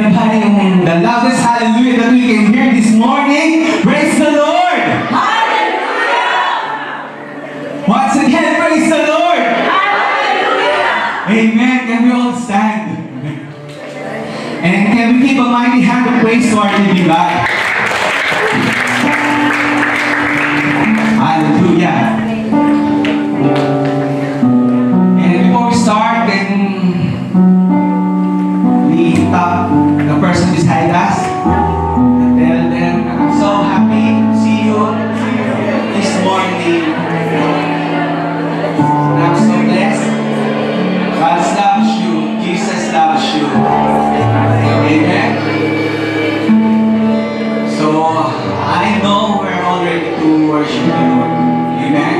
everybody the loudest hallelujah that we can hear this morning. Praise the Lord! Hallelujah! Once again, praise the Lord! Hallelujah! Amen. Can we all stand? And can we give a mighty hand of praise to our living God? Hallelujah! And before we start, then we talk the person beside us and tell them, I'm so happy to see you this morning. I'm so blessed. God loves you. Jesus loves you. Amen. So I know we're all ready to worship the Lord. Amen.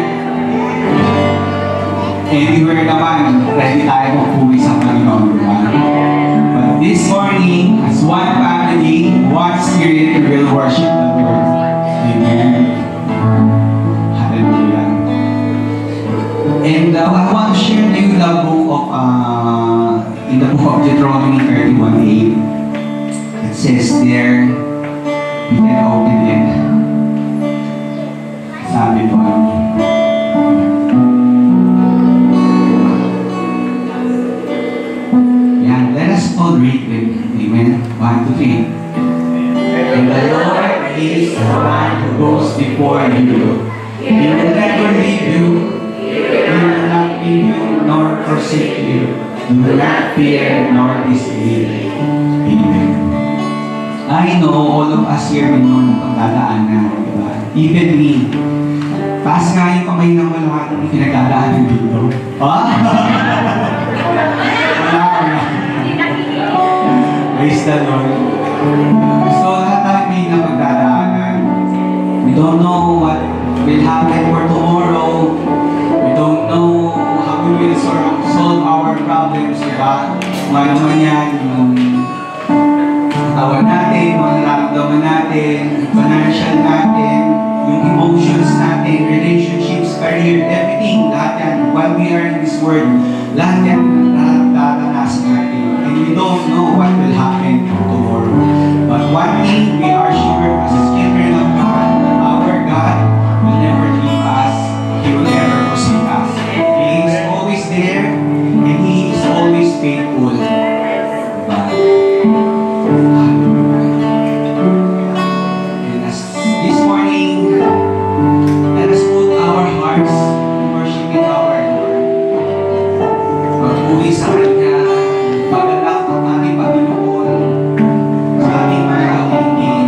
Anywhere naman, ready tayo magpuwi sa Panginoon. But this morning, as one family, one spirit, we will worship the Lord. Amen. Hallelujah. And I want to share to you the book of, in the book of Deuteronomy 31:8. It says there, you can open it. Sabi po, let us all read it. Amen. 1, 2, 3. And the Lord is the one who goes before you. He will never leave you. He will not leave you nor forsake you. Do not fear nor dismay. Amen. I know all of us here may know ng pagdadaanan, diba? Even me. Taas nga yung kamay ng wala akong pinagdadaanan dito. Praise the Lord. So, lahat tayo may napagdadaanan. We don't know what will happen for tomorrow. We don't know how we will solve our problems, diba? Kung ano man yan, yung katawan natin, mga nararamdaman natin, financial natin, yung emotions natin, relationships, career, everything, lahat yan. While we are in this world, lahat yan naranasan natin. And we don't know what will happen tomorrow. But one thing we are sure as children of God, our God will never leave us. He will never forsake us. He is always there and He is always faithful. But, and as this morning, let us put our hearts in worshiping our Lord. Magpuwi sa Kanya, magalak ang ating Panginoon sa ating mga katingin.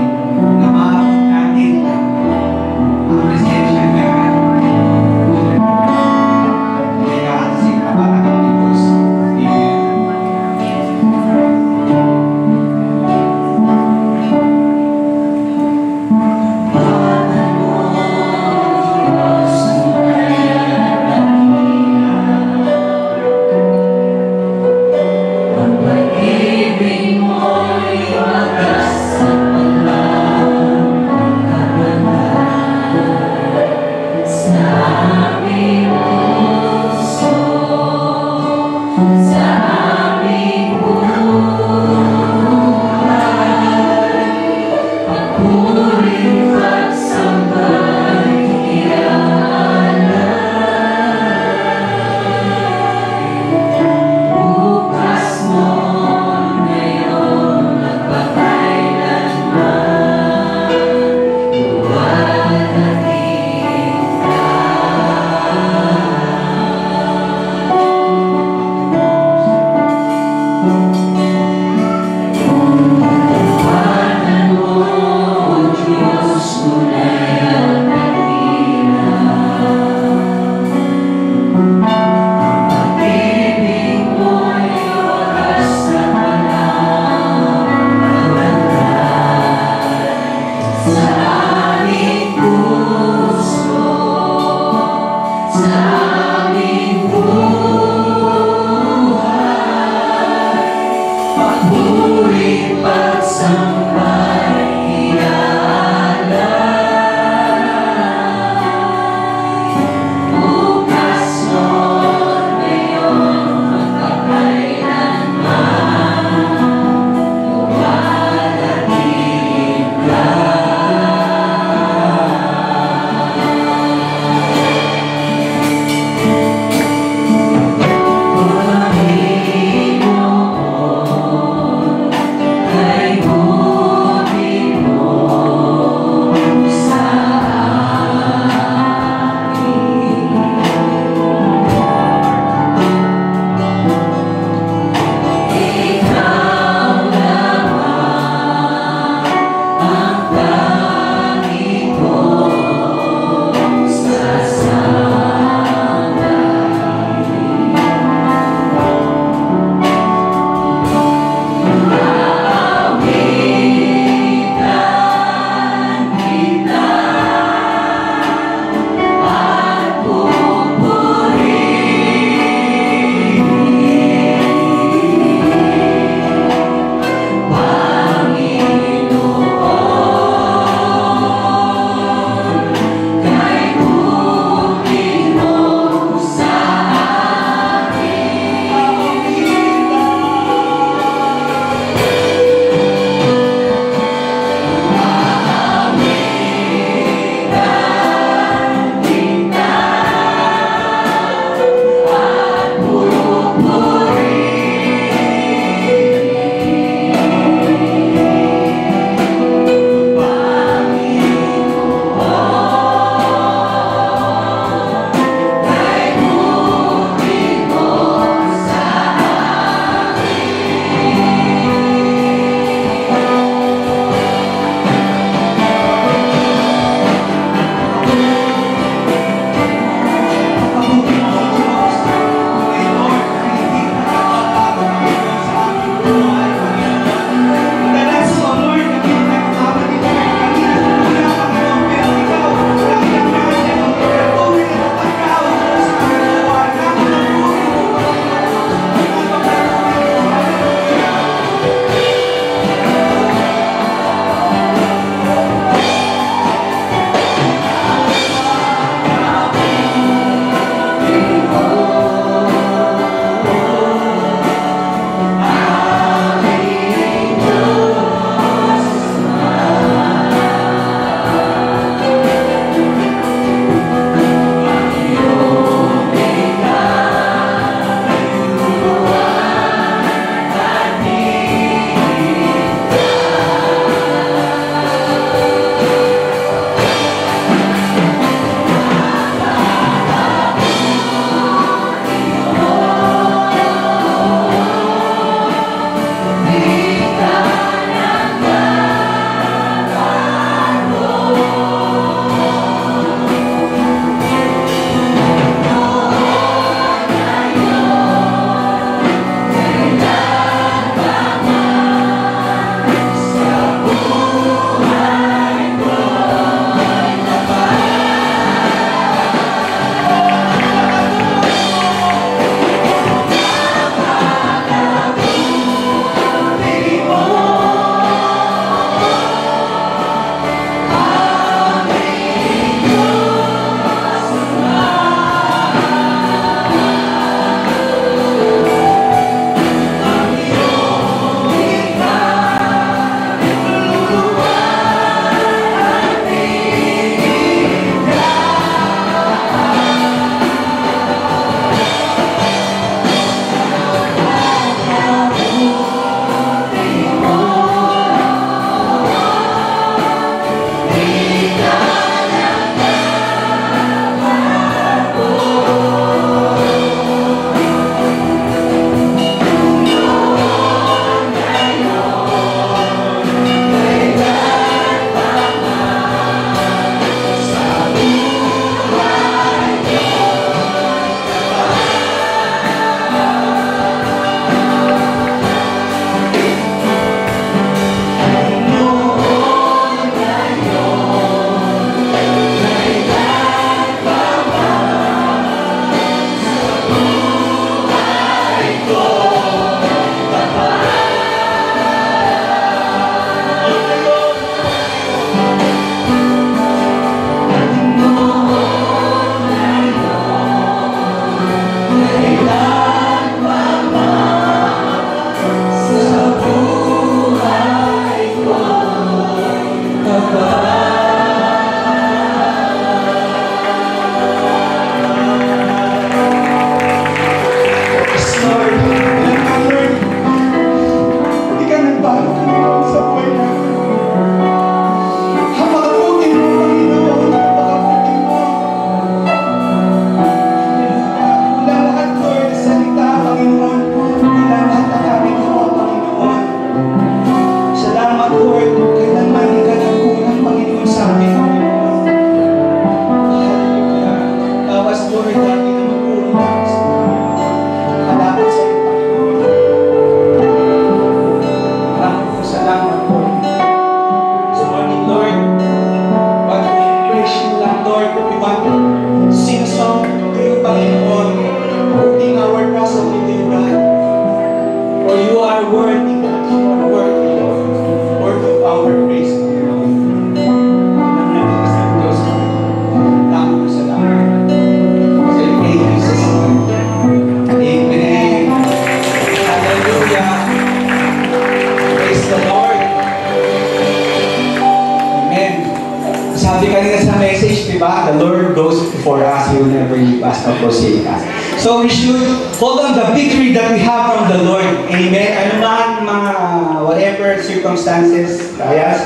Sabi kanina sa message, di ba? The Lord goes before us. He will never leave us nor forsake us. So we should hold on the victory that we have from the Lord. Amen? Ano man, mga whatever circumstances, kaya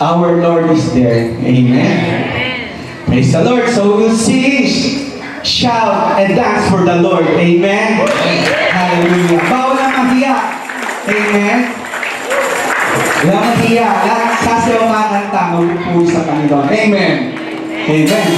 our Lord is there. Amen? Praise the Lord. So we'll sing, shout, and dance for the Lord. Amen? Hallelujah. Bawal ang mahiya. Amen? Walang mahiya. Lahat sasayaw kakanta, magpupuri sa Panginoon. Amen? Amen?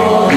Oh,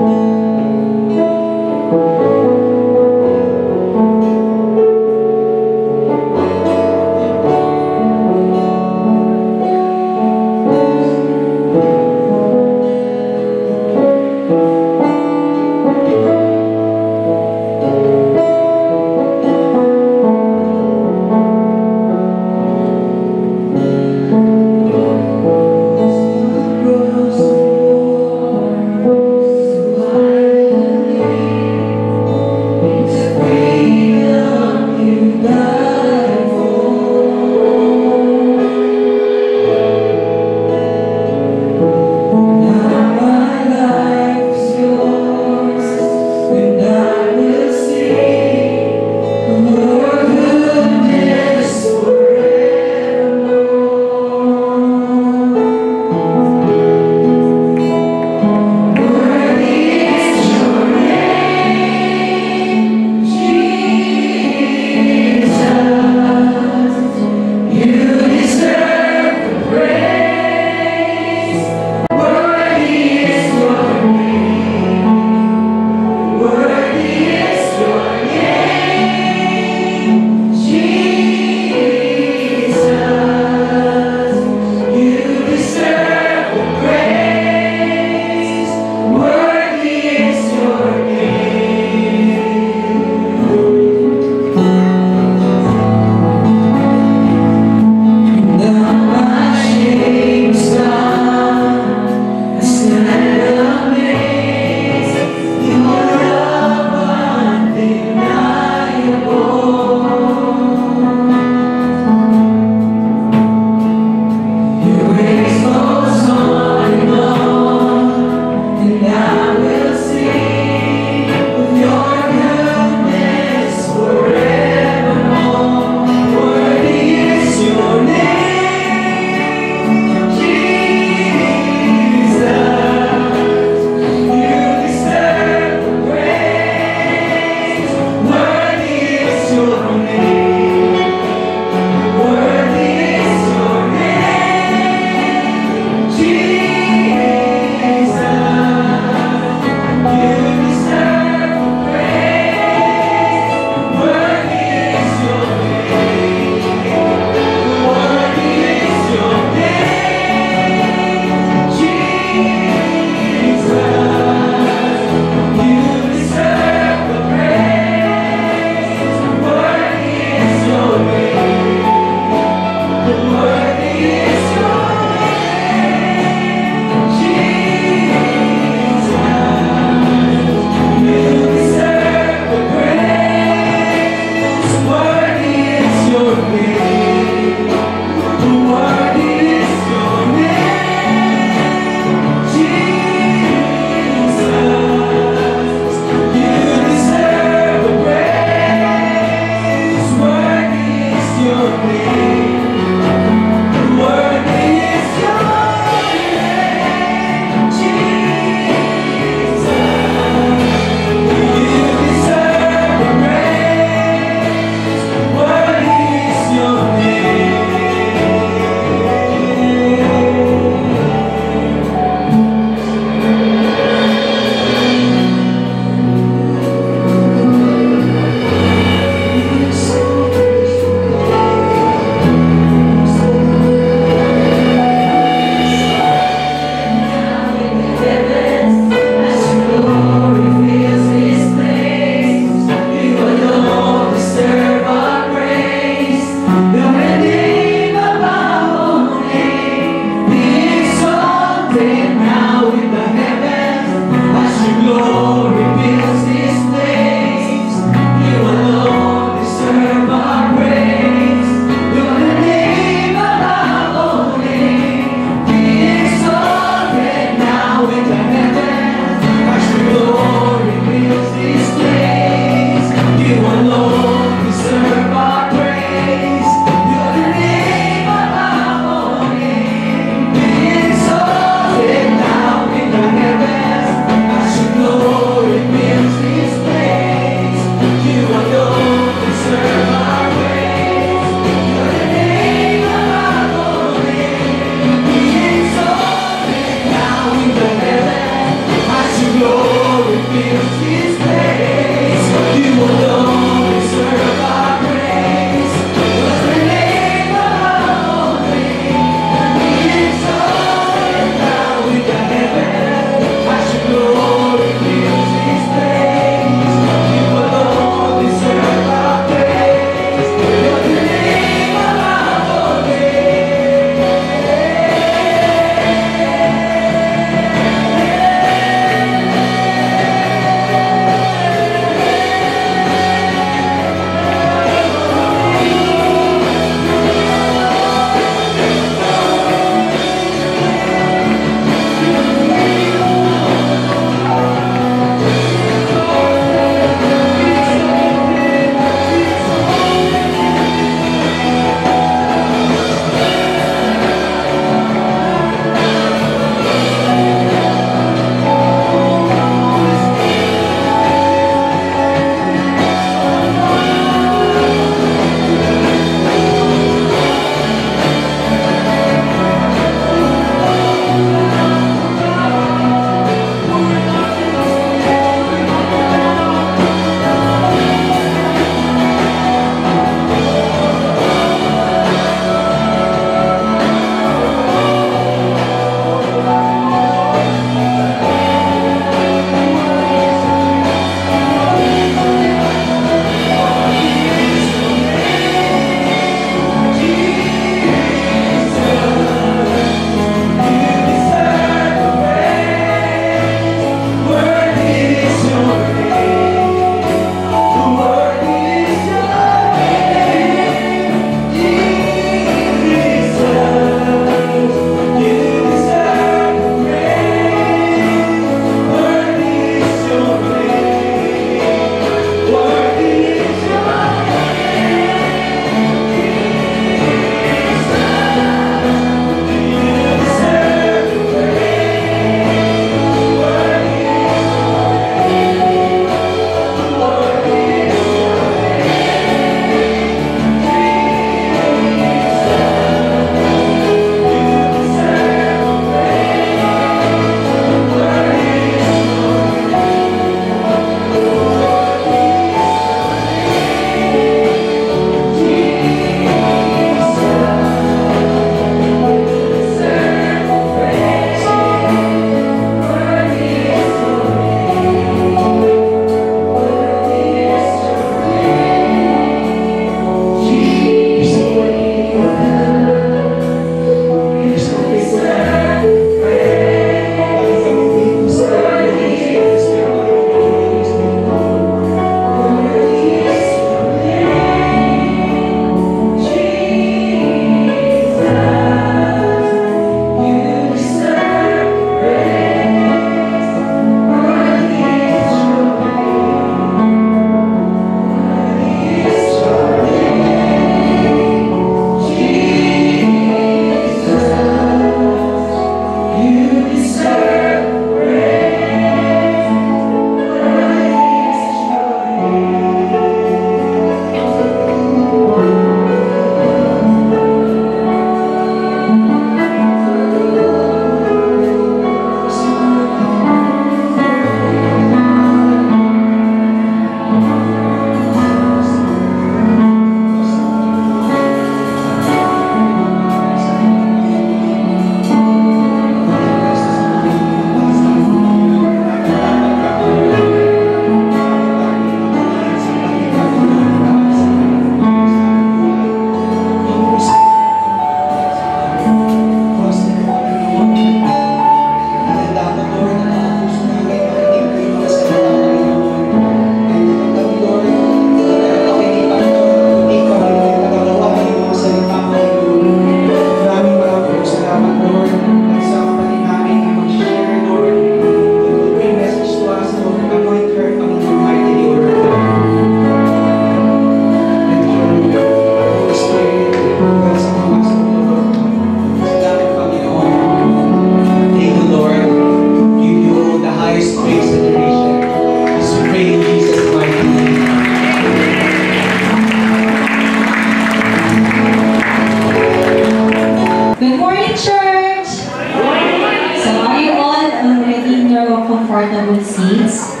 comfortable seats.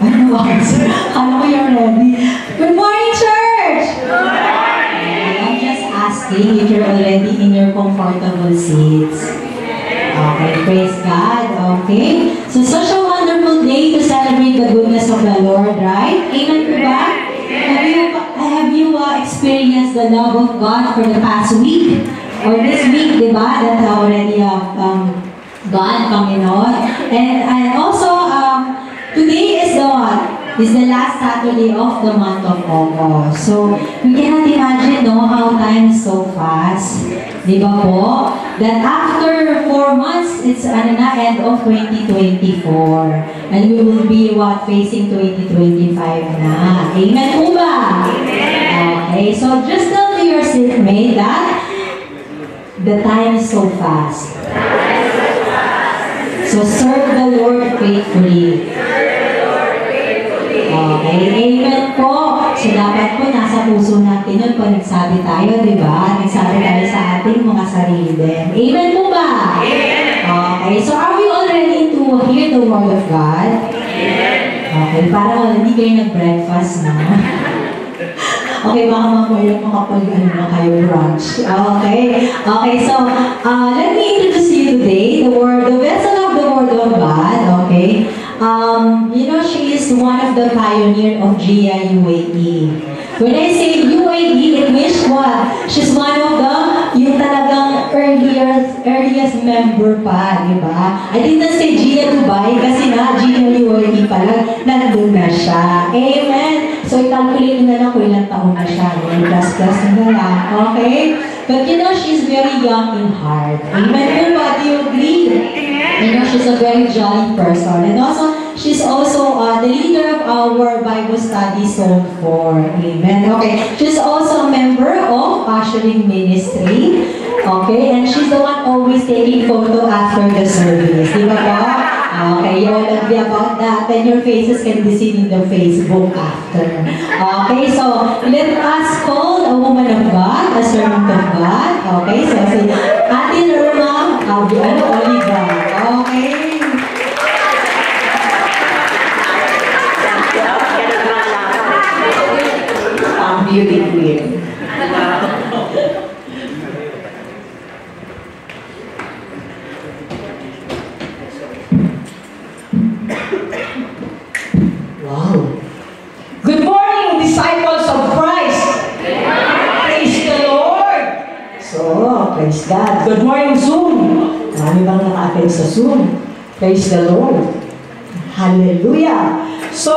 Ano ba? Kala ko you're ready. Good morning, church! Good morning! I'm just asking if you're already in your comfortable seats. Okay, praise God. Okay. So, such a wonderful day to celebrate the goodness of the Lord, right? Amen po ba? Have you experienced the love of God for the past week? Or this week, di ba? That already gone, Panginoon. And also, today is the last Saturday of the month of August. So, we cannot imagine how time is so fast. Di ba po? That after 4 months, it's end of 2024. And we will be facing 2025 na. Amen po ba? Okay, so just tell to your seatmate that the time is so fast. So serve the Lord faithfully. Okay, amen po. So dapat po nasa puso natin yun pag nagsabi tayo, di ba? Nagsabi tayo sa ating mga sarili. Amen po ba? Okay, so are we all ready to hear the Word of God? Okay, parang hindi kayo nag-breakfast na. Okay, baka mamaya makapag kayo brunch. Okay, so let me introduce you today the vessel of the Word of God. Okay, she is one of the pioneer of GIA UAE. When I say UAE, it means what? She's one of yung talagang earliest member pa, di ba? I didn't say GIA Dubai kasi GIA UAE pala, nandun na siya. Amen! So, i-calculate na lang kung ilang taon na siya. Plus na lang. Okay? But she's very young in heart. Amen po ba? Do you agree? She's a very jolly person. And also, she's also the leader of our Bible study Zone 4. Amen. Okay. She's also a member of Ushering Ministry. Okay. And she's the one always taking photo after the service. Di ba po? Okay. You all agree about that. And your faces can be seen in the Facebook after. Okay. So, let us call a woman of God, a servant of God. Okay. So, si Ate Norma Oliva. Okay. Beauty queen. Wow. Good morning, disciples of Christ. Praise the Lord. So, praise God. Good morning, Zoom. Marami bang naka-attend sa Zoom? Praise the Lord. Hallelujah. So,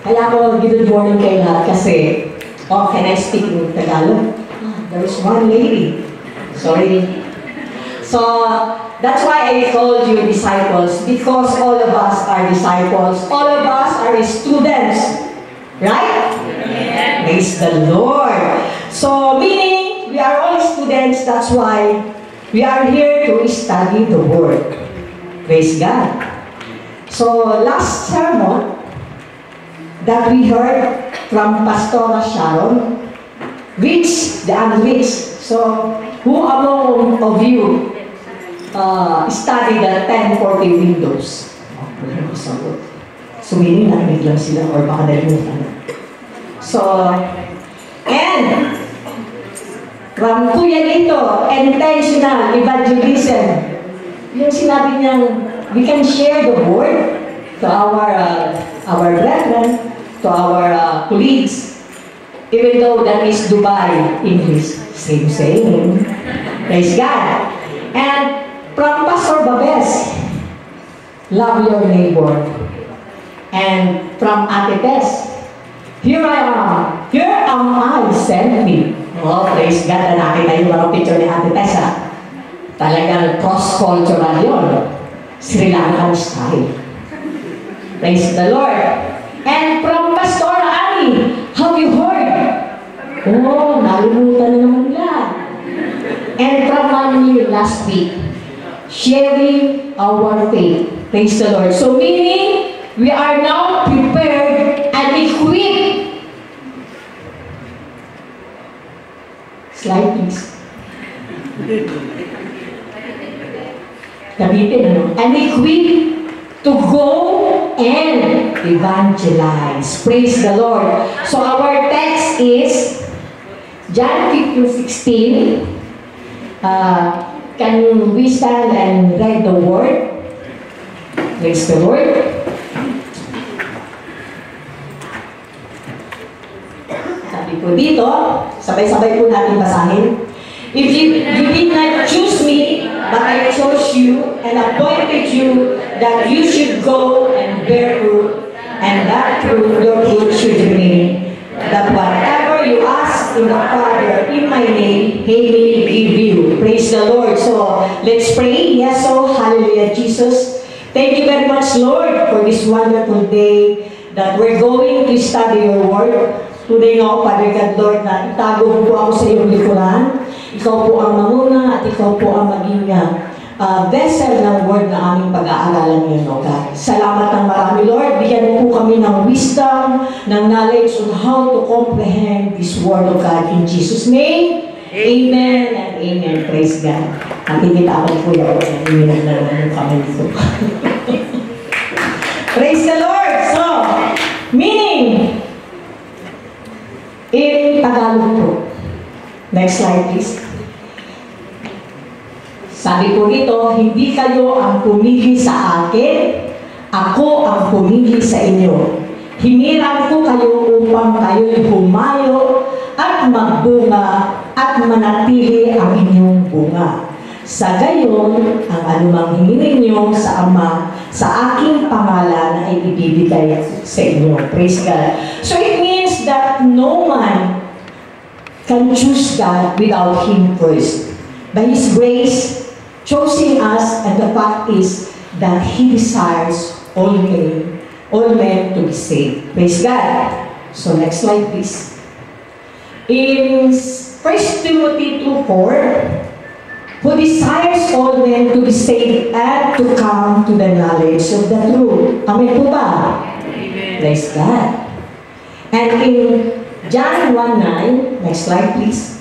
kaya ako good morning kay lahat kasi, can I speak in Tagalog? There's one lady. Sorry. So, that's why I called you disciples, because all of us are disciples. All of us are students. Right? Yes. Praise the Lord. So, meaning, we are all students, that's why we are here to study the Word. Praise God. So, last sermon, that we heard from Pastora Sharon, rich the unrich. So, who among of you studied the 1040 windows? So, meaning narinig lang sila or baka nalimutan. So, and from Kuya Lito, intentional evangelism. Yung sinabi niyang, we can share the word to our brethren, to our colleagues, even though that is Dubai English. Same. Praise God. And from Pastor Babes, love your neighbor. And from Ate Tess, here I am. Here am I, send me. Oh, praise God. Nakita yung mga picture ni Ate Tess. Talagang cross-cultural yun. Sri Lankan style. Praise the Lord. And from Pastor Annie, have you heard? Oh, nalimutan na naman nila. And from Manny last week, sharing our faith. Praise the Lord. So meaning, we are now prepared and equipped. Slide please. Kapitin, ano? And equipped to go and evangelize. Praise the Lord. So our text is John 15:16. Can we stand and read the word? Praise the Lord. Sabi po dito, sabay-sabay po natin basahin. If you did not choose me, but I chose you and appointed you that you should go and bear fruit, and that fruit your fruit should remain, that whatever you ask in the Father in my name, He may give you. Praise the Lord. So let's pray. Yes, so hallelujah, Jesus. Thank you very much, Lord, for this wonderful day that we're going to study your word. Today nga, Father God, Lord, na itago mo po ako sa iyong likuran. Ikaw po ang mamuna at ikaw po ang maging vessel ng word na aming pag-aaralan ngayon, O God. Salamat ng marami, Lord. Bigyan mo po kami ng wisdom, ng knowledge on how to comprehend this word, O God. In Jesus' name, amen and amen. Praise God. Nakikita ako po yung uminom na naman yung kami nito. Praise the Lord. So, meaning, in Tagalog po. Next slide, please. Sabi po dito, hindi kayo ang pumili sa akin, ako ang pumili sa inyo. Hinirang ko kayo upang kayo'y humayo at magbunga at manatili ang inyong bunga. Sa gayon, ang anumang hingin ninyo sa Ama, sa aking pangalan ay ibibigay sa inyo. Praise God. So it means that no man can choose God without Him first. By His grace, choosing us, and the fact is that He desires all men to be saved. Praise God. So next slide, please. In 1 Timothy 2:4, who desires all men to be saved and to come to the knowledge of the truth. Amen po ba? Amen. Praise God. And in John 1:9, next slide please.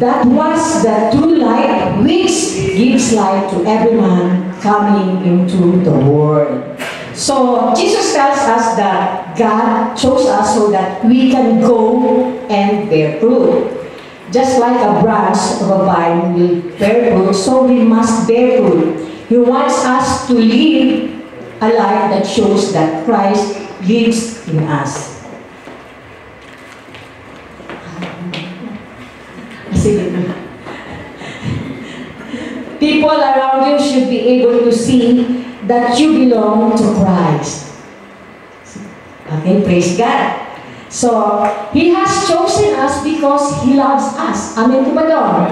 That was the true light which gives light to every man coming into the world. So, Jesus tells us that God chose us so that we can go and bear fruit. Just like a branch of a vine will bear fruit, so we must bear fruit. He wants us to live a life that shows that Christ lives in us. People around you should be able to see that you belong to Christ. Okay, praise God. So, He has chosen us because He loves us. Amen po ba doon?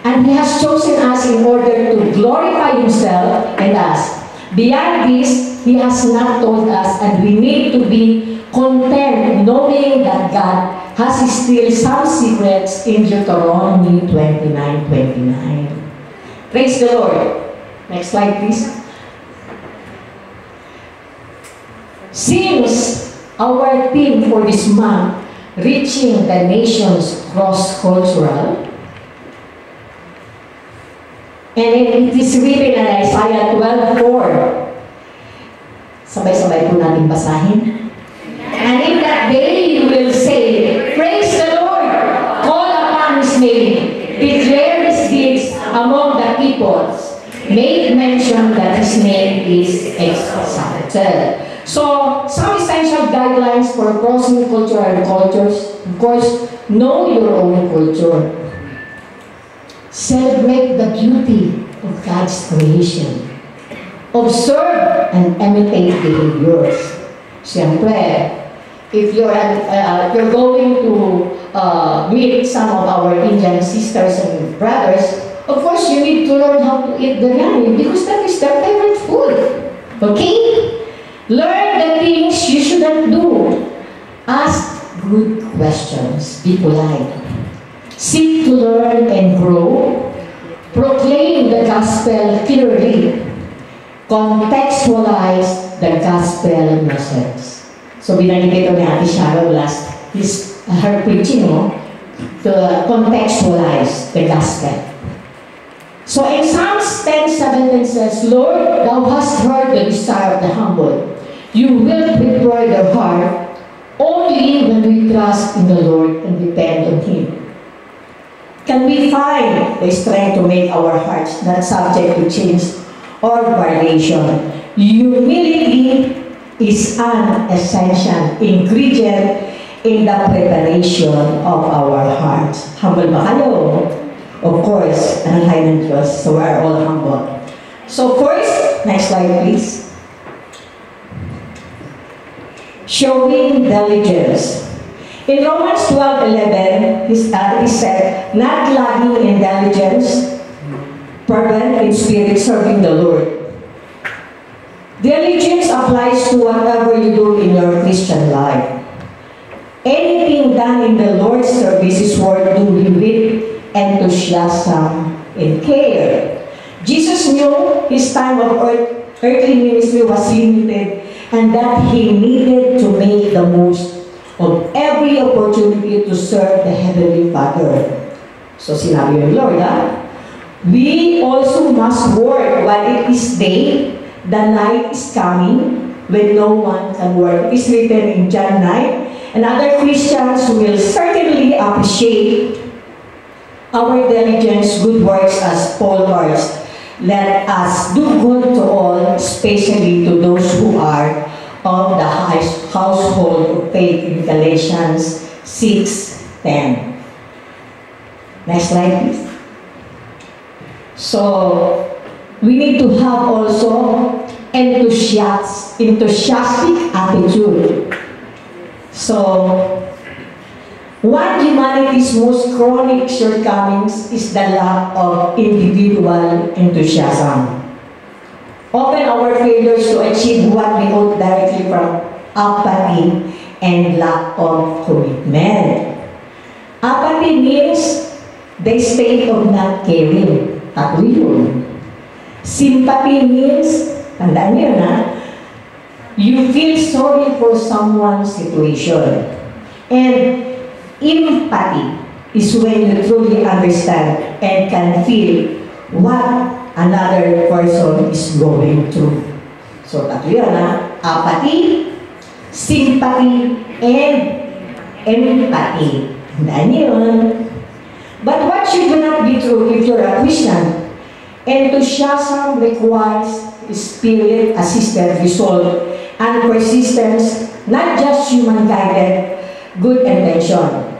And He has chosen us in order to glorify Himself and us. Beyond this, He has not told us, and we need to be content knowing that God has still some secrets in Deuteronomy 29:29. Praise the Lord. Next slide, please. Since our theme for this month, reaching the nations cross-cultural, and it is written in Isaiah 12:4. Sabay-sabay po natin basahin. And in that day you will say, praise the Lord, call upon His name, declare His deeds among the peoples, make mention that His name is exalted. So, some essential guidelines for crossing cultural cultures. Of course, know your own culture. Celebrate the beauty of God's creation. Observe and imitate behaviors. Siyempre, if you're going to meet some of our Indian sisters and brothers, of course, you need to learn how to eat biryani because that is their favorite food. Okay? Learn the things you shouldn't do. Ask good questions. Be polite. Seek to learn and grow. Proclaim the gospel clearly. Contextualize the gospel message. So, binanggit ito ni Ate Sharon last, her preaching, to contextualize the gospel. So in Psalms 10:17 says, Lord, thou hast heard the desire of the humble. You will prepare their heart only when we trust in the Lord and depend on Him. Can we find the strength to make our hearts not subject to change or variation? Humility is an essential ingredient in the preparation of our hearts. Humble ba kayo? Of course, ang tayo ng Diyos, so we are all humble. So first, next slide please. Showing diligence. In Romans 12:11, he said, not lacking in diligence, fervent in spirit, serving the Lord. Diligence applies to whatever you do in your Christian life. Anything done in the Lord's service is worth doing with enthusiasm and care. Jesus knew his time of earthly ministry was limited and that he needed to make the most of every opportunity to serve the Heavenly Father. So sinabi ng Lord, we also must work while it is day, the night is coming, when no one can work. It is written in John 9, and other Christians will certainly appreciate our diligence, good works, as Paul urged. Let us do good to all, especially to those who are of the household of faith in Galatians 6:10. Next slide, please. So, we need to have also enthusiastic attitude. So, one humanity's most chronic shortcomings is the lack of individual enthusiasm. Often our failures to achieve what we ought directly from apathy and lack of commitment. Apathy means the state of not caring. Tatlo yun. Sympathy means, tandaan niyo na, you feel sorry for someone's situation. And empathy is when you truly understand and can feel what another person is going through. So, tatlo yun apathy, sympathy, and empathy. Tandaan niyo yun. But what should not be true if you're a Christian? Enthusiasm requires spirit-assisted resolve and persistence, not just human-guided good intention.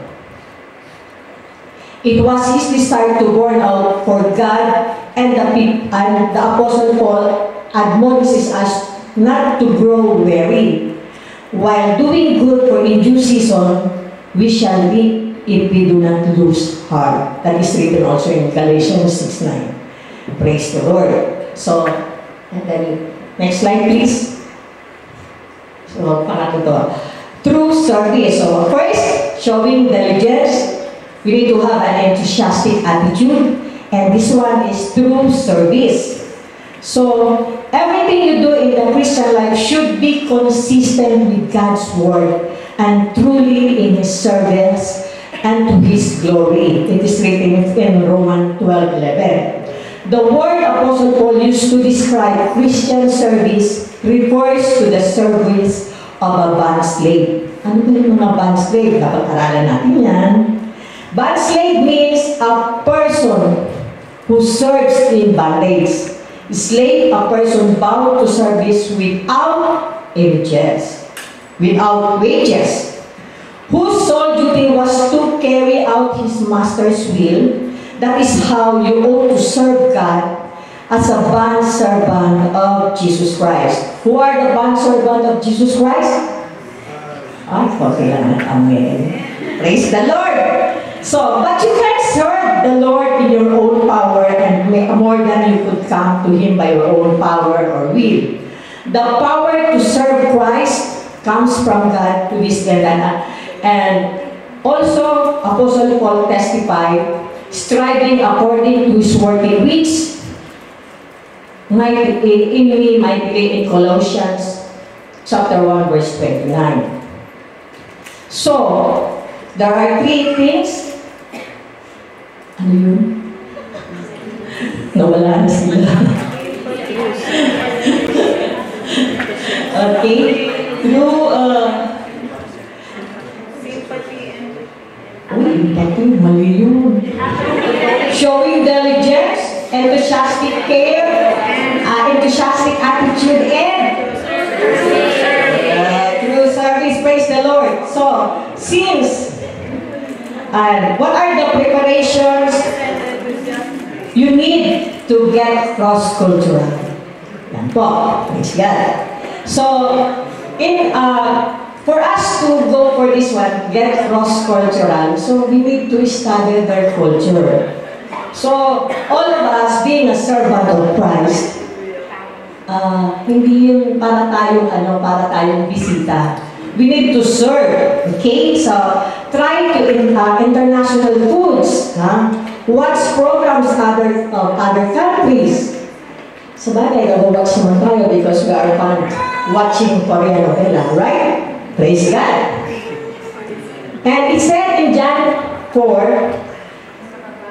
It was his desire to burn out for God, and the Apostle Paul admonishes us not to grow weary. While doing good for in due season, we shall reap if we do not lose heart. That is written also in Galatians 6:9. Praise the Lord. So, and then, next slide please. So, pangatlo. True service. So, first, showing diligence. We need to have an enthusiastic attitude. And this one is true service. So, everything you do in the Christian life should be consistent with God's Word and truly in His service and to His glory. It is written in Romans 12:11. The word Apostle Paul used to describe Christian service refers to the service of a bond slave. Ano ba yung mga bond slave? Dapat aralan natin yan. Bond slave means a person who serves in bondage. Slave, a person bound to service without wages. Whose sole duty was to carry out his master's will. That is how you ought to serve God as a bond servant of Jesus Christ. Who are the bond servant of Jesus Christ? Okay lang. Amen. Praise the Lord. So, but you can serve the Lord in your own power and more than you could come to Him by your own power or will. The power to serve Christ comes from God to this end. And also, Apostle Paul testified, striving according to His word, in which in me mightily in Colossians chapter 1 verse 29. So, there are three things. Ano yun? Nawala na sila. Okay? Through, mali yun. Showing diligence, enthusiastic care, enthusiastic attitude, and through service, praise the Lord. So, since, what are the preparations you need to get cross-cultural? Yan po, praise God. So, for us to go for this one, get cross-cultural, so we need to study their culture. So, all of us being a servant of Christ, hindi yung para tayong bisita. We need to serve, okay? So, try to international foods, watch programs other countries. Sabagay, nag-watch naman tayo because we are watching Korean novela, right? Praise God. And it said in John 4,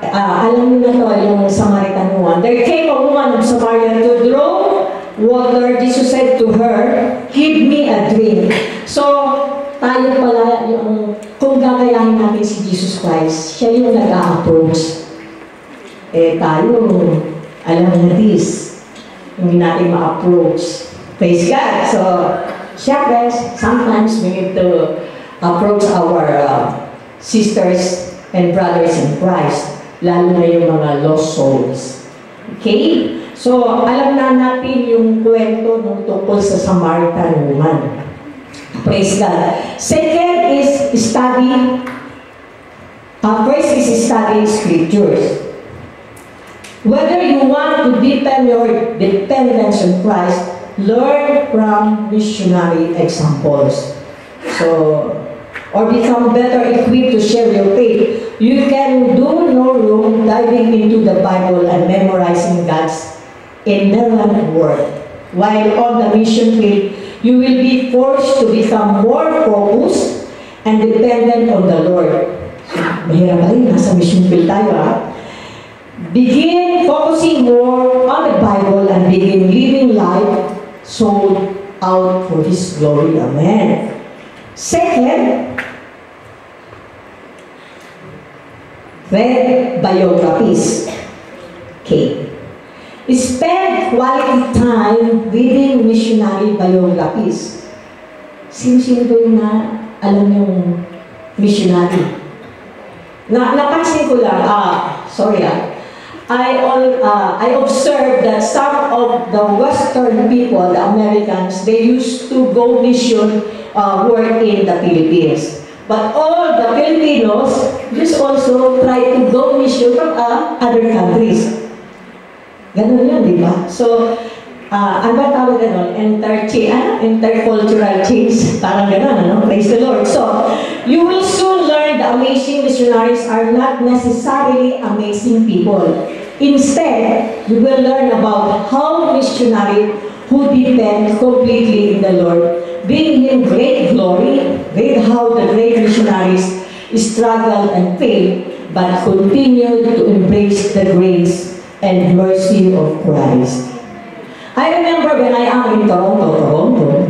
alam niyo na to, yung Samaritan woman. There came a woman of Samaria to draw water. Jesus said to her, "Give me a drink." So, tayo pala, kung gagayahin natin si Jesus Christ, siya yung nag-a-approach. Tayo, alam na this, hindi natin ma-approach. Praise God. So, syempre, sometimes we need to approach our sisters and brothers in Christ, lalo na yung mga lost souls. Okay? So, alam na natin yung kwento ng tungkol sa Samaritan woman. Praise God. Second is study. First is study scriptures. Whether you want to deepen your dependence on Christ, learn from missionary examples. So, or become better equipped to share your faith. You can do no wrong diving into the Bible and memorizing God's inerrant word. While on the mission field, you will be forced to become more focused and dependent on the Lord. So, mahirap ba rin, nasa mission field tayo Begin focusing more on the Bible and begin living life sold out for His glory. Amen. Second, read biographies. Okay. Spend quality time reading missionary biographies. Sino-sino ba yung alam yung missionary? Napansin ko lang, I observed that some of the Western people, the Americans, they used to go mission work in the Philippines. But all the Filipinos just also try to go mission from other countries. Ganun yun, di ba? So, ano ba tawag ganun? Intercultural change. Parang ganun, Praise the Lord. So, you will soon learn the amazing missionaries are not necessarily amazing people. Instead, you will learn about how missionaries who depend completely in the Lord bring Him great glory. Read how the great missionaries struggled and failed, but continued to embrace the grace and mercy of Christ. I remember when I am in Toronto,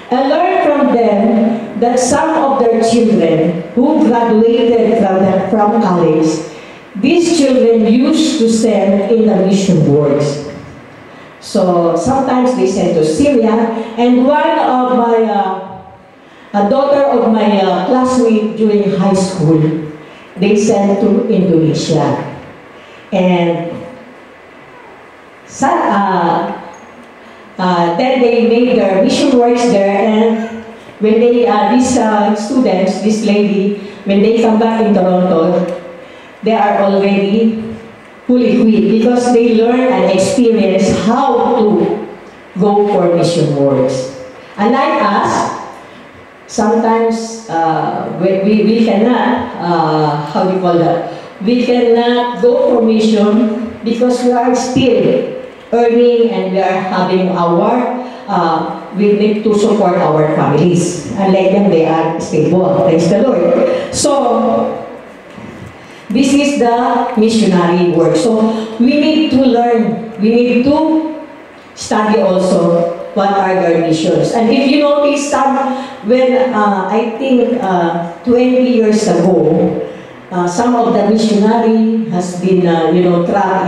I learned from them that some of their children who graduated from college, these children used to send in the mission boards. So sometimes they sent to Syria, and one of my, a daughter of my classmate during high school, they sent to Indonesia. And then they made their mission works there, and when they, these students, this lady, when they come back in Toronto, they are already fully equipped because they learn and experience how to go for mission works. Unlike us, sometimes we cannot, how do you call that? We cannot go for mission because we are still earning and we are having our, we need to support our families. Unlike them, they are stable. Praise the Lord. So, This is the missionary work. So we need to learn. We need to study also what are their missions. And if you notice, when I think 20 years ago, some of the missionary has been, trapped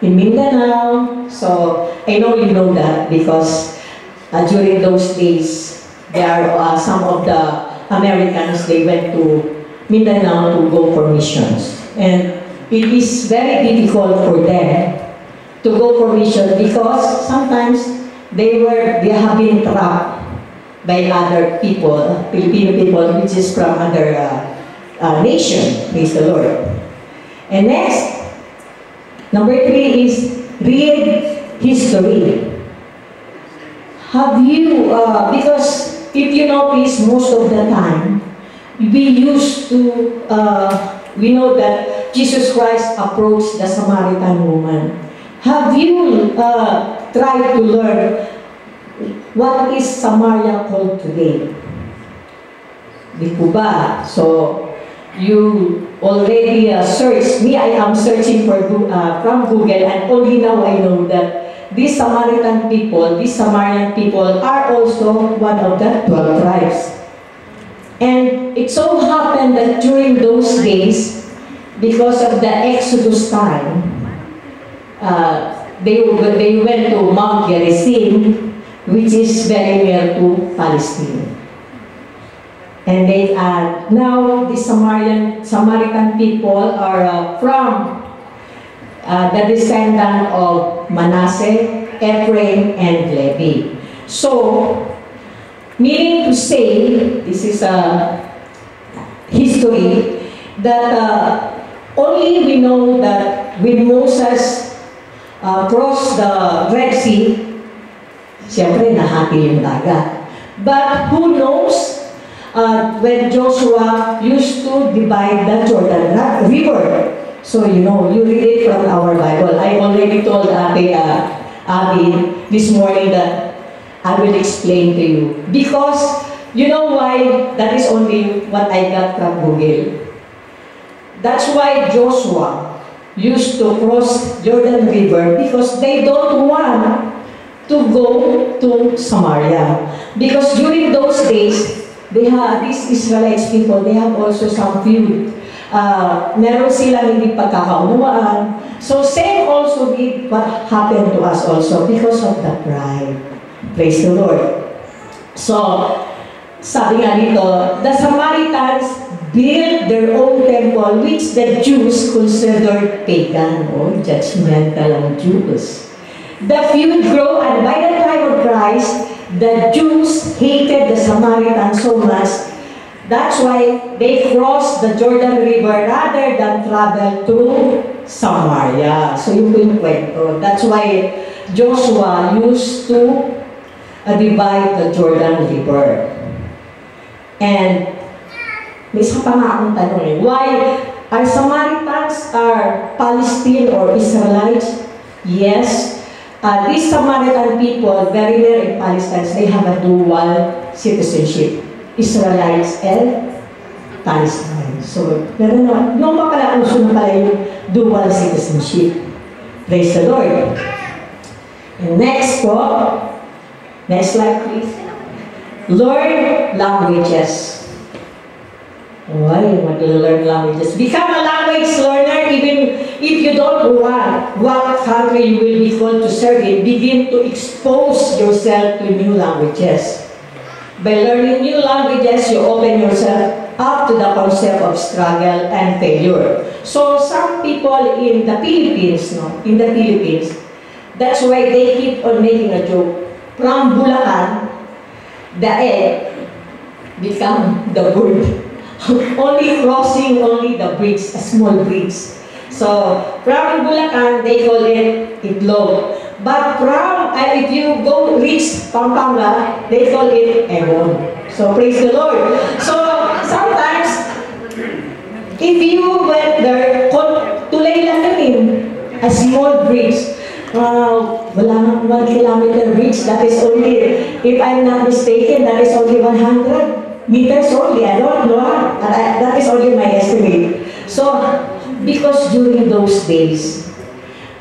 in Mindanao. So I know you know that because during those days, there are some of the Americans, they went to Mindanao to go for missions. And it is very difficult for them to go for mission because sometimes they have been trapped by other people, Filipino people, which is from other nation. Praise the Lord. And next, number 3 is read history. Have you, because if you notice, most of the time, we know that Jesus Christ approached the Samaritan woman. Have you tried to learn what is Samaria called today? Di po ba? So, you already searched. Me, I am searching from Google, and only now I know that these Samaritan people are also one of the 12 tribes. And it so happened that during those days, because of the Exodus time, they went to Mount Gerizim, which is very near to Palestine. And now the Samaritan people are from the descendant of Manasseh, Ephraim, and Levi. So, meaning to say, this is a history, that only we know that when Moses crossed the Red Sea, siyempre nahati yung dagat. But who knows when Joshua used to divide the Jordan River? So you read it from our Bible. I already told Ate Abby this morning that I will explain to you. Because you know why? That is only what I got from Google. That's why Joshua used to cross Jordan River, because they don't want to go to Samaria. Because during those days, these Israelites people, they have also some feud. Meron silang hindi pagkakaunawaan. So same also with what happened to us also because of the pride. Praise the Lord. So, sabi nga dito, the Samaritans built their own temple, which the Jews considered pagan, or judgmental ang Jews. The feud grew, and by the time of Christ, the Jews hated the Samaritans so much. That's why they crossed the Jordan River rather than travel through Samaria. So yun po yung kwento. That's why Joshua used to divide the Jordan River. And may isa pa nga akong tanong, why are Samaritans Palestine or Israelites? Yes. These Samaritan people, very rare in Palestine, they have a dual citizenship. Israelites and Palestine. So, meron naman, yung pa pala uso na pala yung dual citizenship. Praise the Lord. And next po, next slide please. Learn languages. Why? Want to learn languages? Become a language learner even if you don't want what country you will be called to serve in. Begin to expose yourself to new languages. By learning new languages, you open yourself up to the concept of struggle and failure. So some people in the Philippines, that's why they keep on making a joke. From Bulacan, the egg become the bird. Only crossing the bridge, a small bridge. So from Bulacan, they call it itlog. But if you go reach Pampanga, they call it Ebon. So praise the Lord. So sometimes, if you went there, tulay lang yun, a small bridge. Wala nang 1 kilometer bridge. That is only, if I'm not mistaken, that is only 100 meters only. I don't know. That is only my estimate. So, because during those days,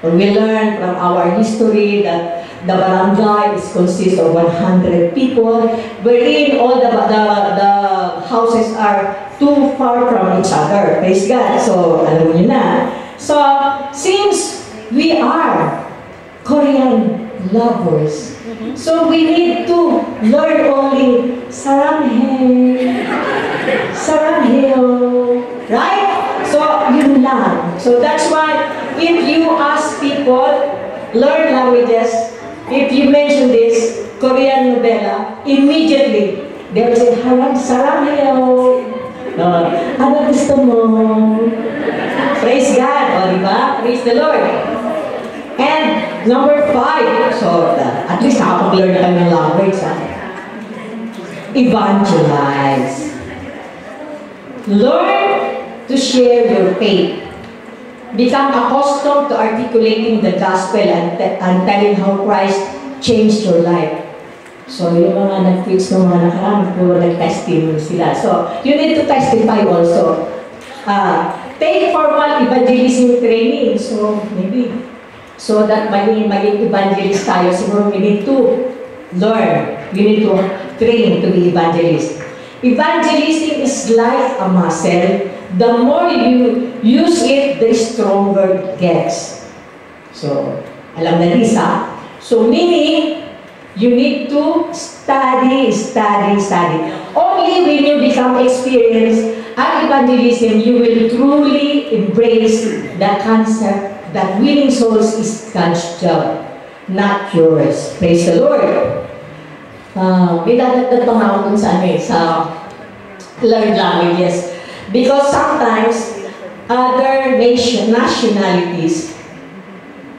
we learn from our history that the barangay consists of 100 people, wherein all the houses are too far from each other. Praise God. So, alam niyo na. So, since we are Korean lovers, so we need to learn only saranghae, saranghae, right? So, yun lang. So, that's why if you ask people, learn languages, if you mention this Korean novella, immediately, they will say, harang saranghae. Ano gusto mo? Praise God, o diba? Praise the Lord. And number 5, so at least nakapag-learn na kayo ng language, ha? Evangelize. Learn to share your faith. Become accustomed to articulating the gospel and telling how Christ changed your life. So, yung mga nag-preach ng mga nakarami, puro nag-testimony sila. So, you need to testify also. Take formal evangelism training. So, maybe, so that maging evangelist tayo, siguro we need to learn. We need to train to be evangelist. Evangelism is like a muscle. The more you use it, the stronger it gets. So, alam na Lisa. So, meaning, you need to study. Only when you become experienced at evangelism, you will truly embrace the concept that winning souls is God's job, not yours. Praise the Lord. May dadagdag pa nga ako dun sa learned languages. Because sometimes, other nationalities,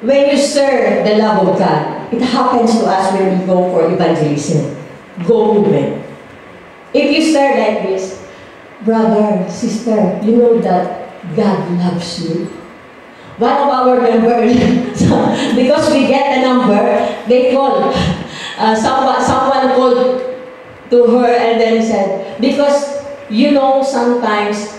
when you serve the love of God, it happens to us when we go for evangelism. Go movement. If you serve like this, brother, sister, you know that God loves you. One of our members, because we get a number, they call. Someone called to her and then said, because you know sometimes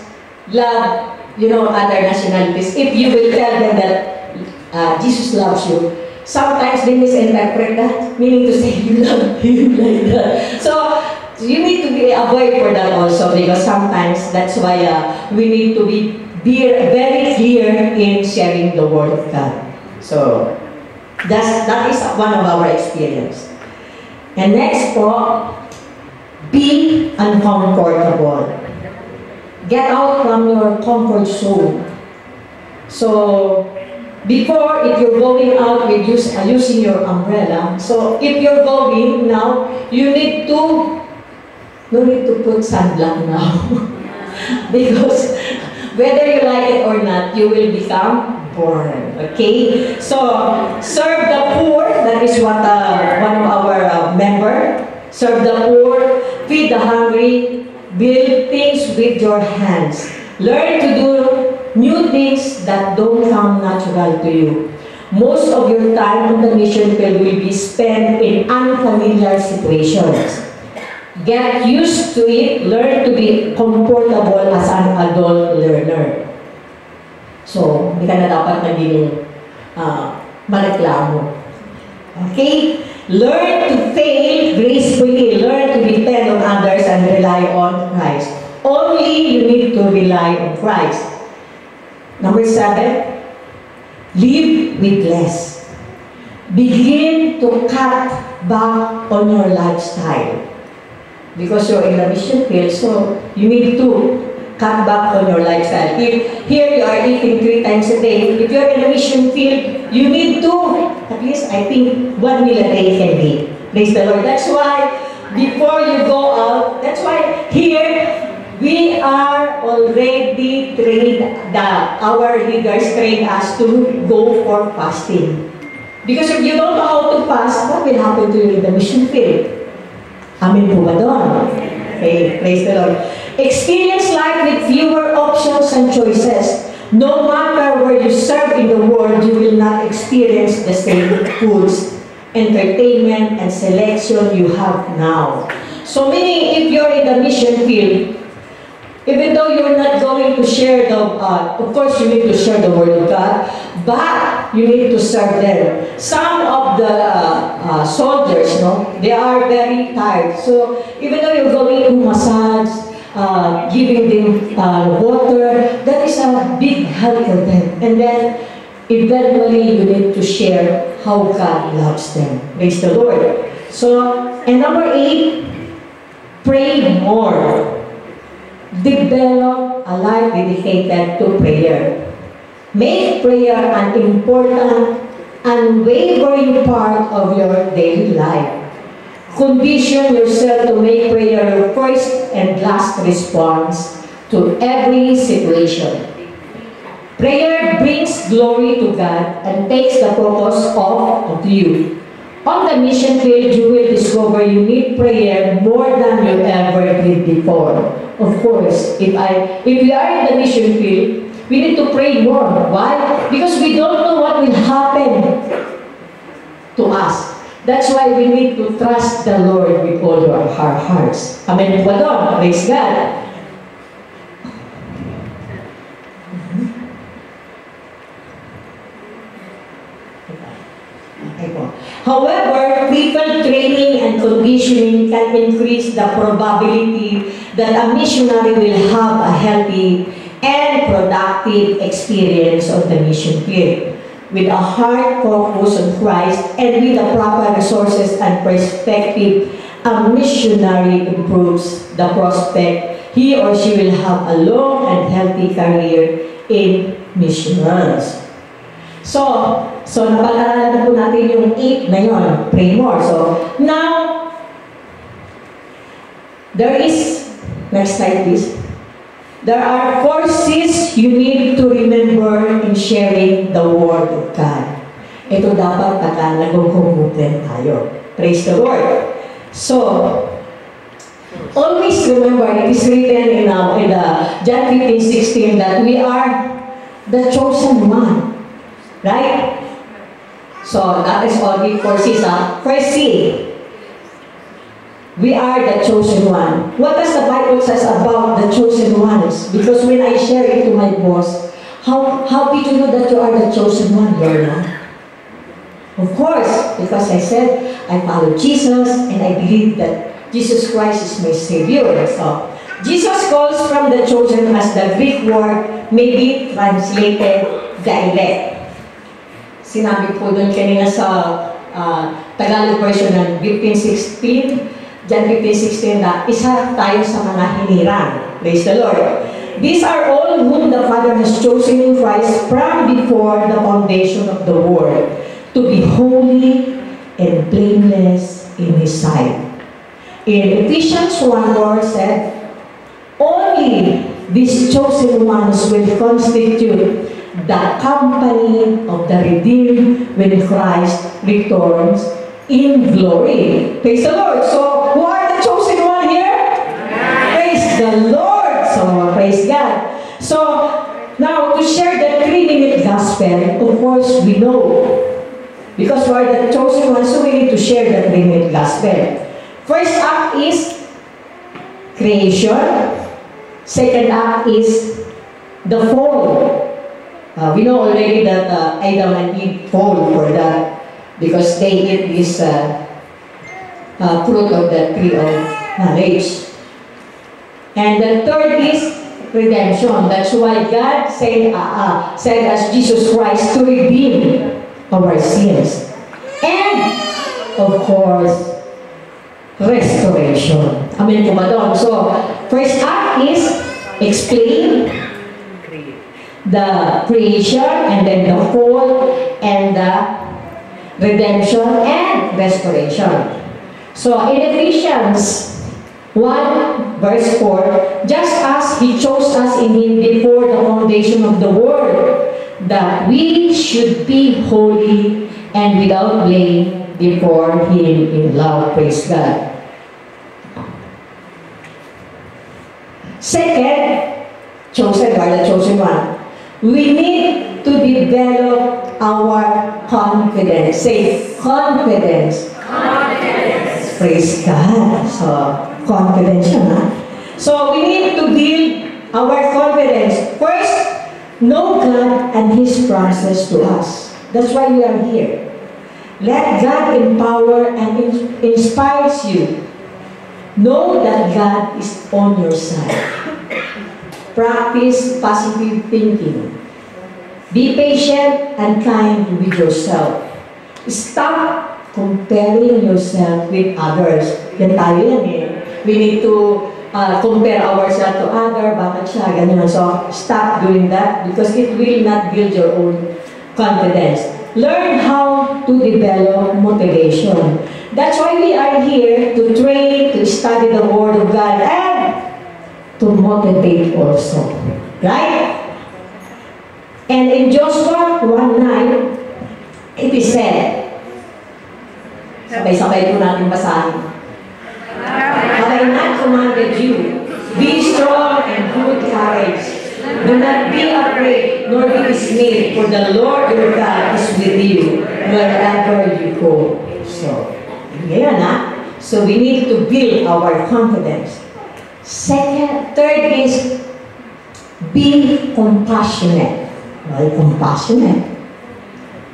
love, you know, other nationalities, if you will tell them that Jesus loves you, sometimes they misinterpret that, meaning to say you love him like that. So, you need to be avoid for that also, because sometimes that's why we need to be very clear in sharing the word of God. So, that is one of our experience. And next po, be uncomfortable. Get out from your comfort zone. So, before, if you're going out with using your umbrella, so if you're going now, you need to put sunblock now. Because whether you like it or not, you will become born. Okay? So, serve the poor. That is what one of our member. Serve the poor, feed the hungry, build things with your hands. Learn to do new things that don't come natural to you. Most of your time on the mission field will be spent in unfamiliar situations. Get used to it. Learn to be comfortable as an adult learner. So, hindi ka na dapat naging mareklamo. Okay? Learn to fail gracefully. Learn to depend on others and rely on Christ. Only you need to rely on Christ. Number 7, live with less. Begin to cut back on your lifestyle. Because you're in the mission field, so you need to cut back on your lifestyle. If here you are eating 3 times a day, if you're in the mission field, you need to, at least I think, 1 meal a day can be. Praise the Lord. That's why, before you go out, that's why here, we are already trained, our leaders trained us to go for fasting. Because if you don't know how to fast, what will happen to you in the mission field? Amen po ba doon? Okay, praise the Lord. Experience life with fewer options and choices. No matter where you serve in the world, you will not experience the same foods, entertainment, and selection you have now. So meaning, if you're in the mission field, Even though you're not going to share of course you need to share the Word of God, but you need to serve them. Some of the soldiers, no, they are very tired. So even though you're going to massage, giving them water, that is a big help for them. And then eventually you need to share how God loves them. Praise the Lord. So, and number 8, pray more. Develop a life dedicated to prayer. Make prayer an important, unwavering part of your daily life. Condition yourself to make prayer your first and last response to every situation. Prayer brings glory to God and takes the focus off of you. On the mission field, you will discover you need prayer more than you ever did before. Of course, if we are in the mission field, we need to pray more. Why? Because we don't know what will happen to us. That's why we need to trust the Lord with all our hearts. Amen po doon. Praise God. However, frequent training and conditioning can increase the probability that a missionary will have a healthy and productive experience on the mission field. With a heart focus on Christ and with the proper resources and perspective, a missionary improves the prospect he or she will have a long and healthy career in missions. So napag-aralan na po natin yung 8 na yun, pray more. So, now, there is, next slide please. There are forces you need to remember in sharing the Word of God. Ito dapat pagka nag-conclude tayo. Praise the Lord. So, always remember, it is written in John 15:16 that we are the chosen one. Right? So, that is all the forces. First C, we are the chosen one. What does the Bible says about the chosen ones? Because when I share it to my boss, how did you know that you are the chosen one, Lorna? Of course, because I said, I follow Jesus and I believe that Jesus Christ is my Savior. So, Jesus calls from the chosen as the Greek word may be translated the elect. Sinabi po doon kanina sa Tagalog version ng 15:16, John 15:16 na isa tayo sa mga hinirang. Praise the Lord. These are all whom the Father has chosen in Christ from before the foundation of the world to be holy and blameless in His sight. In Ephesians 1:4 said, only these chosen ones will constitute the company of the redeemed when Christ returns in glory. Praise the Lord. So, who are the chosen one here? Praise the Lord. So, praise God. So, now to share the 3-minute gospel, of course, we know. Because we are the chosen ones, so we need to share the 3-minute gospel. First act is creation. Second act is the fall. We know already that Adam and Eve fall for that because they eat this fruit of the tree of knowledge. And the third is redemption. That's why God sent us Jesus Christ to redeem our sins. And, of course, restoration. Amen po ba doon? So, first act is explain the creation, and then the fall, and the redemption, and restoration. So, in Ephesians 1, verse 4, just as He chose us in Him before the foundation of the world, that we should be holy and without blame before Him in love. Praise God. Second, chosen by the chosen one. We need to develop our confidence. Say, confidence. Confidence. Praise God. So, confidence yun, ha? So, we need to build our confidence. First, know God and His promises to us. That's why we are here. Let God empower and inspires you. Know that God is on your side. Practice positive thinking. Be patient and kind with yourself. Stop comparing yourself with others. Yan tayo yan eh. We need to compare ourselves to other. Bakit siya? Ganyan. So, stop doing that because it will not build your own confidence. Learn how to develop motivation. That's why we are here to train, to study the Word of God, and to motivate also. Right? And in Joshua 1:9, it is said, sabay-sabay po natin basahin. Have I not commanded you, be strong and good courage. Do not be afraid, nor be dismayed, for the Lord your God is with you wherever you go. So, ngayon so we need to build our confidence. Third is, be compassionate. Well, compassionate.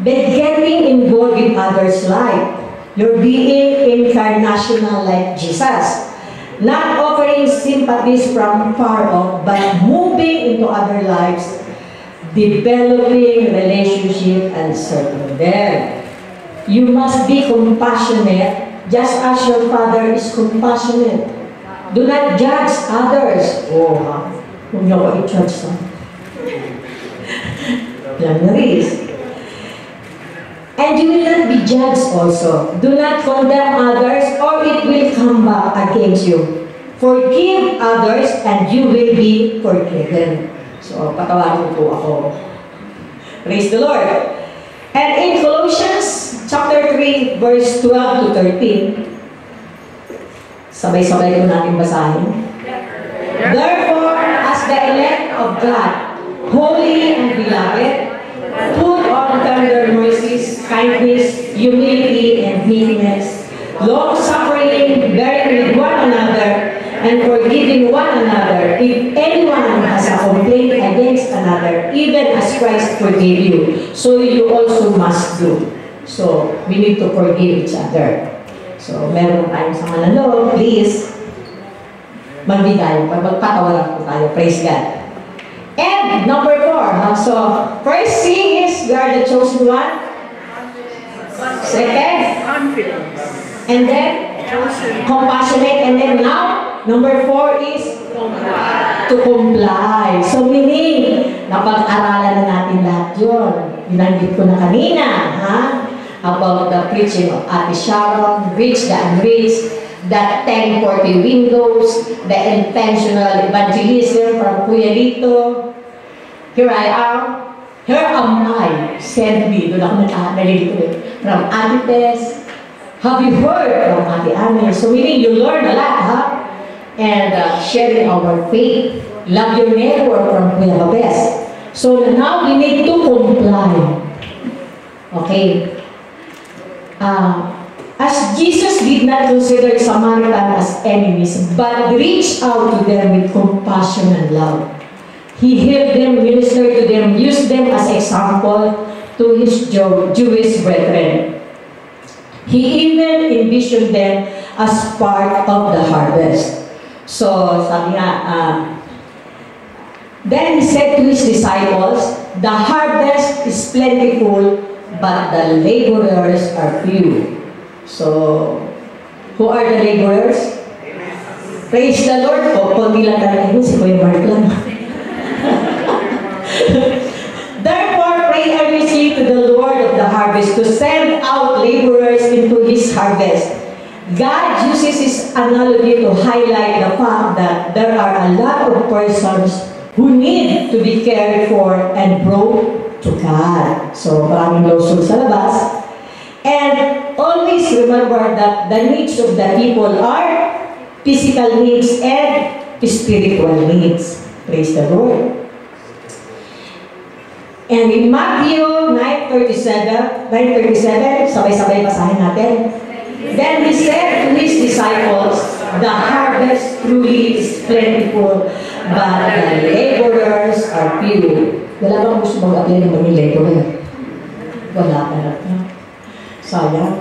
But getting involved in others' life. You're being incarnational like Jesus. Not offering sympathies from far off, but moving into other lives, developing relationship and serving them. You must be compassionate, just as your Father is compassionate. Do not judge others. Kung niyo ko i-judge sa Langaris. And you will not be judged also. Do not condemn others, or it will come back against you. Forgive others, and you will be forgiven. So, patawarin po ako. Praise the Lord. And in Colossians chapter 3, verse 12 to 13, sabay-sabay ko natin basahin. Therefore, as the elect of God, holy and beloved, put on tender mercies, kindness, humility, and meekness, long-suffering, bearing with one another, and forgiving one another. If anyone has a complaint against another, even as Christ forgave you, so you also must do. So, we need to forgive each other. So, meron tayong sa manalo, please, magbigay, magpatawaran po tayo. Praise God. And number 4, so first thing is we are the chosen one. Second, confidence. And then compassionate. And then now, number 4 is to comply. So meaning, napag-aralan na natin lahat yun. Binanggit ko na kanina, about the preaching of Ate Sharon, Rich the Unreached, the 1040 windows, the intentional evangelism from Kuya Lito. Here I am. Here am I. Send me. Doon ako nalilito from Ate Tess. Have you heard from Ate Anne? So meaning you learn a lot, and sharing our faith. Love your neighbor from Kuya Babes. So now we need to comply. Okay. As Jesus did not consider Samaritan as enemies, but reached out to them with compassion and love. He healed them, ministered to them, used them as example to his Jewish brethren. He even envisioned them as part of the harvest. So, sabi nga, then he said to his disciples, the harvest is plentiful, but the laborers are few. So, who are the laborers? Praise the Lord po. Kunti lang talaga si Kuya Mark lang. Therefore, pray earnestly to the Lord of the harvest to send out laborers into His harvest. God uses His analogy to highlight the fact that there are a lot of persons who need to be cared for and brought to God. So, maraming lawsuit sa labas. And always remember that the needs of the people are physical needs and spiritual needs. Praise the Lord. And in Matthew 9:37, sabay-sabay basahin natin. Then he said to his disciples, The harvest truly is plentiful, but the laborers are few. Wala bang gusto mag-apply naman yung laborer? Wala ka na. Sayang.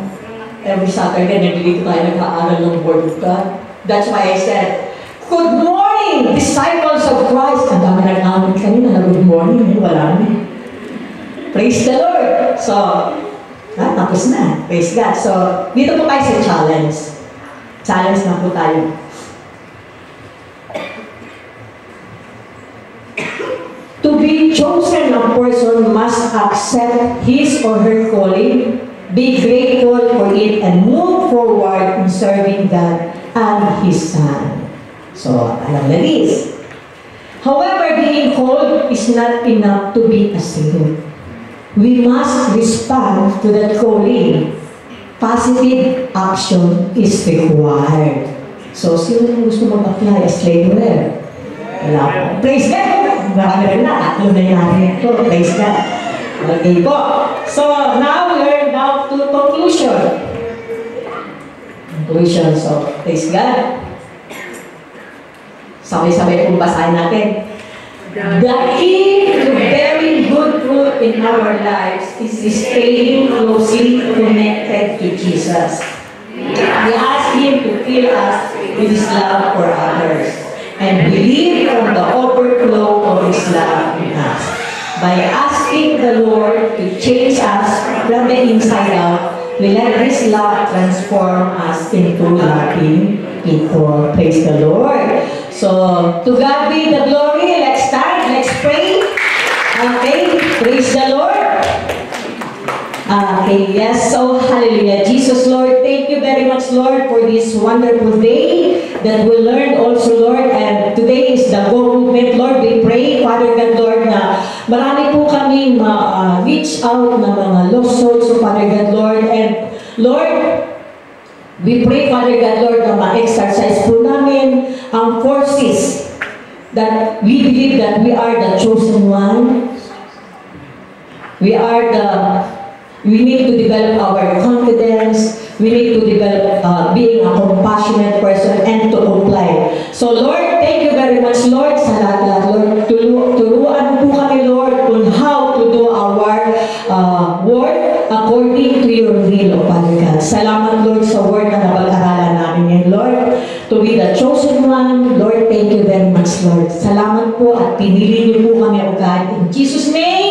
Every Saturday, nandito tayo nag-aaral ng Word of God. That's why I said, good morning, disciples of Christ. Ang dami nag-aaral kanina na good morning. Wala na. Praise the Lord. So, tapos na. Praise God. So, dito po tayo sa challenge. Challenge na po tayo. To be chosen, a person must accept his or her calling, be grateful for it, and move forward in serving God and His Son. So, alam na this. However, being called is not enough to be a saint. We must respond to that calling. Positive action is required. So, sino yung gusto mag-apply as laborer? Wala po. Praise God! Marami rin na. Tatlo na natin ito. Praise God. Okay po. So, now we're down to conclusion. Conclusion. So, praise God. Sabay-sabay pong basahin natin. The key to very good fruit in our lives is staying closely connected to Jesus. We ask Him to fill us with His love for others and believe from the overflow of His love in us. By asking the Lord to change us from the inside out, we let His love transform us into loving people. Praise the Lord. So, to God be the glory. Let's start. Let's pray. Okay. Praise the Lord. Okay. Yes. So, hallelujah. Jesus, Lord, thank you very much, Lord, for this wonderful day that we learned also, Lord. And today is the Go Movement, Lord. We pray, Father God, Lord, na marami po kami ma-reach out na mga lost souls, so Father God, Lord. And, Lord, we pray, Father God, Lord, na ma-exercise po namin ang forces that we believe that we are the chosen one. We need to develop our confidence. We need to develop being a compassionate person and to comply. So, Lord, thank you very much, Lord, sa lahat, Lord. Turuan po kami, Lord, on how to do our work according to your will, O Father God. Salamat, Lord, sa word na napag-aralan namin ngayon, Lord. To be the chosen one, Lord, thank you very much, Lord. Salamat po at pinili niyo po kami, O God. In Jesus' name,